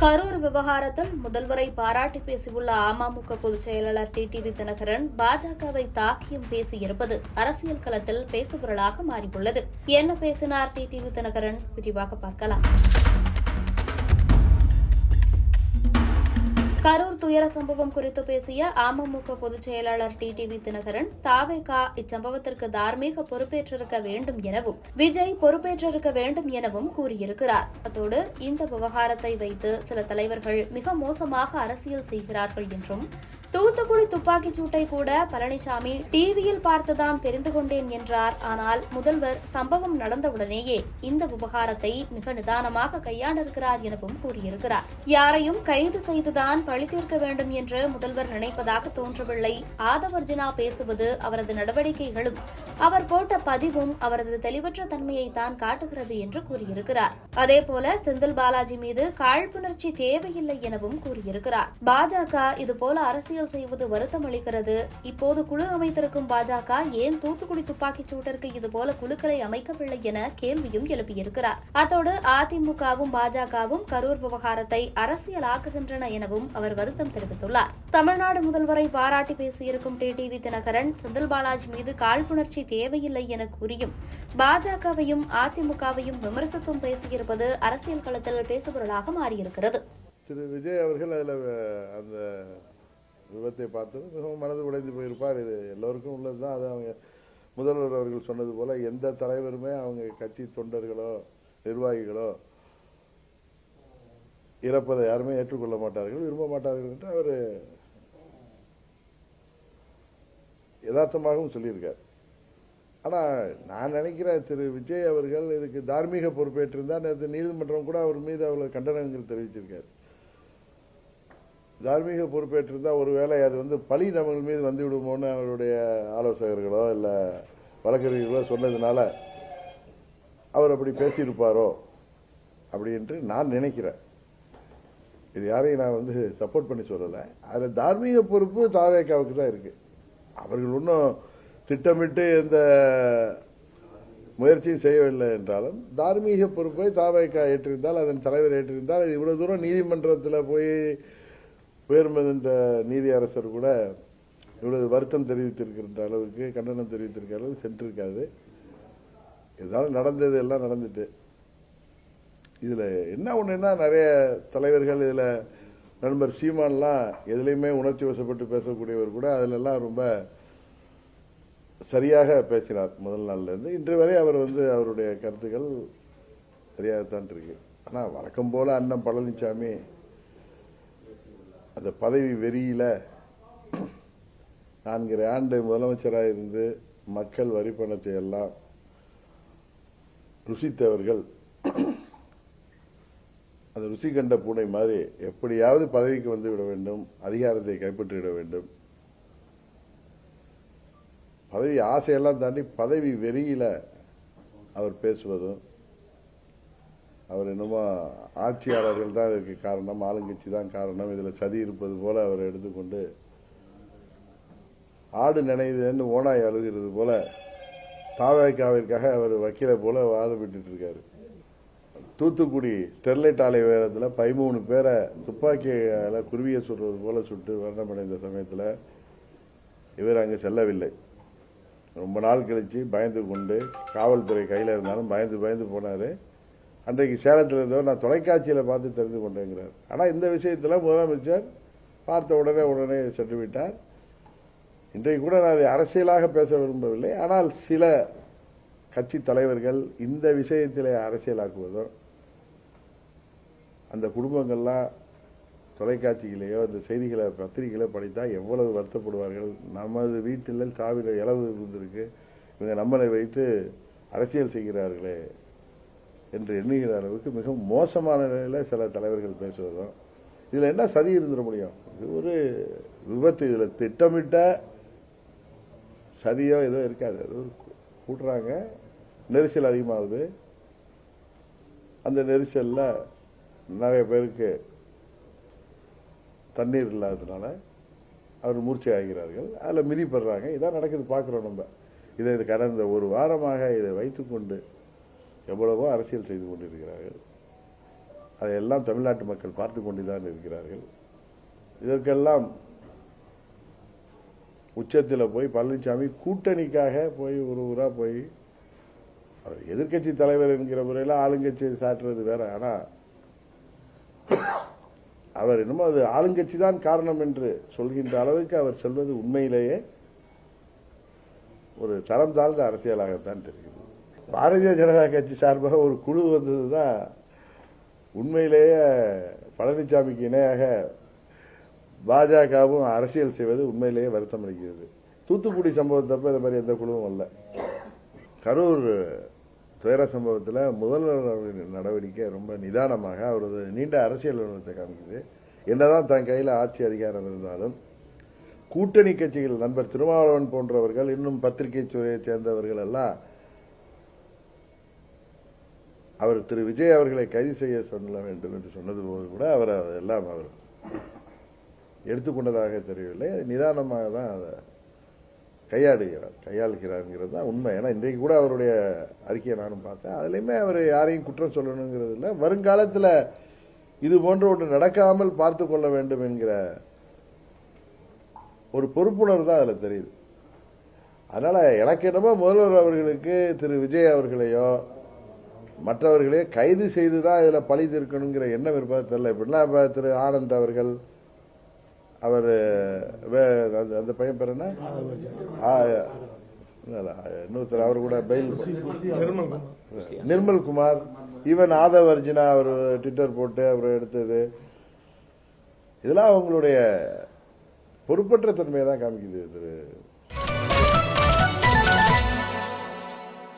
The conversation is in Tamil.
கரூர் விவகாரத்தில் முதல்வரை பாராட்டி பேசியுள்ள அமமுக பொதுச் செயலாளர் டிடிவி தினகரன் பாஜகவை தாக்கியும் பேசியிருப்பது அரசியல் களத்தில் பேசுபொருளாக மாறியுள்ளது. என்ன பேசினார் டிடிவி தினகரன்? விரிவாக பார்க்கலாம். கரூர் துயர சம்பவம் குறித்து பேசிய அமமுக பொதுச் செயலாளர் டிடிவி தினகரன், தாவேகா இச்சம்பவத்திற்கு தார்மீக பொறுப்பேற்றிருக்க வேண்டும் எனவும் விஜய் பொறுப்பேற்றிருக்க வேண்டும் எனவும் கூறியிருக்கிறார். அத்தோடு இந்த விவகாரத்தை வைத்து சில தலைவர்கள் மிக மோசமாக அரசியல் செய்கிறார்கள் என்றும், தூத்துக்குடி துப்பாக்கிச் சூட்டை கூட பழனிசாமி டிவியில் பார்த்துதான் தெரிந்து கொண்டேன் என்றார். ஆனால் முதல்வர் சம்பவம் நடந்தவுடனேயே இந்த விவகாரத்தை மிக நிதானமாக கையாண்டிருக்கிறார் எனவும் கூறியிருக்கிறார். யாரையும் கைது செய்துதான் பழி தீர்க்க வேண்டும் என்று முதல்வர் நினைப்பதாக தோன்றவில்லை. ஆதவர்ஜினா பேசுவது, அவரது நடவடிக்கைகளும் அவர் போட்ட பதிவும் அவரது தெளிவற்ற தன்மையை தான் காட்டுகிறது என்று கூறியிருக்கிறார். அதேபோல செந்தில் பாலாஜி மீது காழ்ப்புணர்ச்சி தேவையில்லை எனவும் கூறியிருக்கிறார். பாஜக இதுபோல அரசியல் செய்வது வருத்தம் அளிக்கிறது. இப்போது குழு அமைத்திருக்கும் பாஜக ஏன் தூத்துக்குடி துப்பாக்கிச் சூட்டிற்கு இதுபோல குழுக்களை அமைக்கவில்லை என கேள்வியும் எழுப்பியிருக்கிறார். அத்தோடு அதிமுகவும் பாஜகவும் கரூர் விவகாரத்தை அரசியலாக்குகின்றன எனவும் அவர் வருத்தம் தெரிவித்துள்ளார். தமிழ்நாடு முதல்வரை பாராட்டி பேசியிருக்கும் டிடிவி தினகரன், செந்தில் பாலாஜி மீது காழ்ப்புணர்ச்சி தேவையில்லை என கூறியும் பாஜகவையும் அதிமுகவையும் விமர்சித்தும் பேசியிருப்பது அரசியல் களத்தில் பேசுபொருளாக மாறியிருக்கிறது. திரு விஜய் அவர்கள் அதில் அந்த விபத்தை பார்த்து மிகவும் மனது உடைந்து போயிருப்பார். இது எல்லோருக்கும் உள்ளதுதான். அது அவங்க முதல்வர் அவர்கள் சொன்னது போல எந்த தலைவருமே அவங்க கட்சி தொண்டர்களோ நிர்வாகிகளோ இறப்பதை யாருமே ஏற்றுக்கொள்ள மாட்டார்கள், விரும்ப மாட்டார்கள் என்று அவர் யதார்த்தமாகவும் சொல்லியிருக்கார். ஆனால் நான் நினைக்கிறேன் திரு விஜய் அவர்கள் இதுக்கு தார்மீக பொறுப்பேற்றிருந்தார். நேற்று நீதிமன்றம் கூட அவர் மீது அவ்வளவு கண்டனங்கள் தெரிவிச்சிருக்கார். தார்மீக பொறுப்பேற்றிருந்தால் ஒருவேளை அது பழி நம்ம மீது வந்து விடுமோன்னு அவருடைய ஆலோசகர்களோ இல்லை வழக்கறிஞர்களோ சொன்னதுனால அவர் அப்படி பேசியிருப்பாரோ அப்படின்ட்டு நான் நினைக்கிறேன். இது யாரையும் நான் சப்போர்ட் பண்ணி சொல்லலை. அதில் தார்மீக பொறுப்பு தாவேகாவுக்கு தான் இருக்கு. அவர்கள் இன்னும் திட்டமிட்டு எந்த முயற்சியும் செய்யவில்லை என்றாலும் தார்மீக பொறுப்பை தாவேகா ஏற்றிருந்தால், அதன் தலைவர் ஏற்றிருந்தால், இவ்வளவு தூரம் நீதிமன்றத்தில் போய் உயர்மன்ற நீதி அரசர் கூட இவ்வளவு வருத்தம் தெரிவித்திருக்கின்ற அளவுக்கு, கண்டனம் தெரிவித்திருக்கிற அளவுக்கு சென்றிருக்காது. இருந்தாலும் நடந்தது எல்லாம் நடந்துட்டு. இதுல என்ன ஒண்ணுன்னா, நிறைய தலைவர்கள் இதுல நண்பர் சீமான்லாம் எதுலையுமே உணர்ச்சி வசப்பட்டு பேசக்கூடியவர் கூட அதுல எல்லாம் ரொம்ப சரியாக பேசினார். முதல் நாள்ல இருந்து இன்று வரை அவர் அவருடைய கருத்துக்கள் சரியாகத்தான் இருக்கு. ஆனா வழக்கம் போல அண்ணன் பழனிசாமி அந்த பதவி வெறியில 4 ஆண்டு முதலமைச்சராக இருந்து மக்கள் வரி பணத்தை எல்லாம் ருசித்தவர்கள் அந்த ருசி கண்ட பூனை மாதிரி எப்படியாவது பதவிக்கு வந்து விட வேண்டும், அதிகாரத்தை கைப்பற்றிவிட வேண்டும். பதவி ஆசையெல்லாம் தாண்டி பதவி வெறியில அவர் பேசுவதும், அவர் என்னமோ ஆட்சியாளர்கள் தான் இதற்கு காரணம், ஆளுங்கட்சி தான் காரணம், இதுல சதி இருப்பது போல அவர் எடுத்துக்கொண்டு ஆடு நினைவுன்னு ஓனாய் அழுகிறது போல தாவேகாவிற்காக அவர் வக்கீல போல வாதப்பட்டு இருக்காரு. தூத்துக்குடி ஸ்டெர்லைட் ஆலை விவகாரத்தில் 13 பேரை துப்பாக்கியால குருவியை சுடுறது போல சுட்டு மரணமடைந்த சமயத்தில் இவர் அங்கு செல்லவில்லை. ரொம்ப நாள் கழிச்சு பயந்து கொண்டு, காவல்துறை கையில் இருந்தாலும் பயந்து போனாரு. அன்றைக்கு சேலத்தில் இருந்தவர் நான் தொலைக்காட்சியில் பார்த்து தெரிந்து கொண்டேங்கிறார். ஆனால் இந்த விஷயத்தில் முதலமைச்சர் பார்த்த உடனே சென்று விட்டார். இன்றைக்கு கூட நான் அதை அரசியலாக பேச விரும்பவில்லை. ஆனால் சில கட்சி தலைவர்கள் இந்த விஷயத்திலே அரசியலாக்குவதோ, அந்த குடும்பங்கள்லாம் தொலைக்காட்சியிலேயோ அந்த செய்திகளை பத்திரிகைகளை படித்தா எவ்வளவு வருத்தப்படுவார்கள். நமது வீட்டில் சாவில இளவு இருந்திருக்கு, இவங்க நம்மளை வைத்து அரசியல் செய்கிறார்களே என்று எண்ணுகிற அளவுக்கு மிகவும் மோசமான நிலையில் சில தலைவர்கள் பேசுவதும், இதுல என்ன சதி இருந்துட முடியும்? இது ஒரு விபத்து. இதுல திட்டமிட்ட சதியோ ஏதோ இருக்காது. அது ஒரு கூட்டுறாங்க, நெரிசல் அதிகமாகுது. அந்த நெரிசல்ல நிறைய பேருக்கு தண்ணீர் இல்லாததுனால அவர் மூர்ச்சை ஆகிறார்கள், அதில் மிதிப்படுறாங்க. இதான் நடக்குது, பார்க்குறோம் நம்ம. இதை கடந்த ஒரு வாரமாக இதை வைத்துக்கொண்டு எவ்வளவோ அரசியல் செய்து கொண்டிருக்கிறார்கள். அதையெல்லாம் தமிழ்நாட்டு மக்கள் பார்த்து கொண்டுதான் இருக்கிறார்கள். இதற்கெல்லாம் உச்சத்தில் போய் பழனிசாமி கூட்டணிக்காக போய் ஒரு ஊரா போய் எதிர்கட்சி தலைவர் என்கிற முறையில் ஆளுங்கட்சியை சாட்டுறது வேற. ஆனா அவர் என்னமோ அது ஆளுங்கட்சி தான் காரணம் என்று சொல்கின்ற அளவுக்கு அவர் சொல்வது உண்மையிலேயே ஒரு தரம் தாழ்ந்த அரசியலாகத்தான் தெரிகிறது. பாரதிய ஜனதா கட்சி சார்பாக ஒரு குழு வந்ததுதான் உண்மையிலேயே பழனிசாமிக்கு இணையாக பாஜகவும் அரசியல் செய்வது உண்மையிலேயே வருத்தம் அளிக்கிறது. தூத்துக்குடி சம்பவத்தப்ப இந்த மாதிரி எந்த குழுவும் அல்ல. கரூர் துயர சம்பவத்தில் முதல்வர் நடவடிக்கை ரொம்ப நிதானமாக அவரது நீண்ட அரசியல் அனுபவத்தை காமிக்குது. என்னதான் தன் கையில் ஆட்சி அதிகாரம் இருந்தாலும் கூட்டணி கட்சிகள் நண்பர் திருமாவளவன் போன்றவர்கள் இன்னும் பத்திரிகை துறையை சேர்ந்தவர்கள் எல்லாம் அவர் திரு விஜய் அவர்களை கைது செய்ய சொல்ல வேண்டும் என்று சொன்னது போது கூட அவர் அதெல்லாம் அவர் எடுத்துக்கொண்டதாக தெரியவில்லை. நிதானமாக தான் அதை கையாளுகிறார்ங்கிறது தான் உண்மை. ஏன்னா இன்றைக்கு கூட அவருடைய அறிக்கையை நானும் பார்த்தேன். அதுலயுமே அவர் யாரையும் குற்றம் சொல்லணுங்கிறது இல்லை. வருங்காலத்தில் இது போன்ற ஒன்று நடக்காமல் பார்த்து கொள்ள வேண்டும் என்கிற ஒரு பொறுப்புணர்வு தான் அதுல தெரியுது. அதனால எனக்கு என்னமோ முதல்வர் அவர்களுக்கு திரு விஜய் அவர்களையோ மற்றவர்களே கைது செய்துதான் இதுல பழி தீர்க்கணுங்கிற எண்ணம் இருப்பது தெரியல. இப்படிலாம் திரு ஆனந்த் அவர்கள், அவர் அந்த பையன் பேர் என்ன, இன்னொருத்தர் அவர் கூட பெயில் நிர்மல்குமார், ஈவன் ஆதவ் அர்ஜுனா அவர் ட்விட்டர் போட்டு அவர் எடுத்தது, இதெல்லாம் அவங்களுடைய பொறுப்பற்ற தன்மையை தான் காமிக்குது. திரு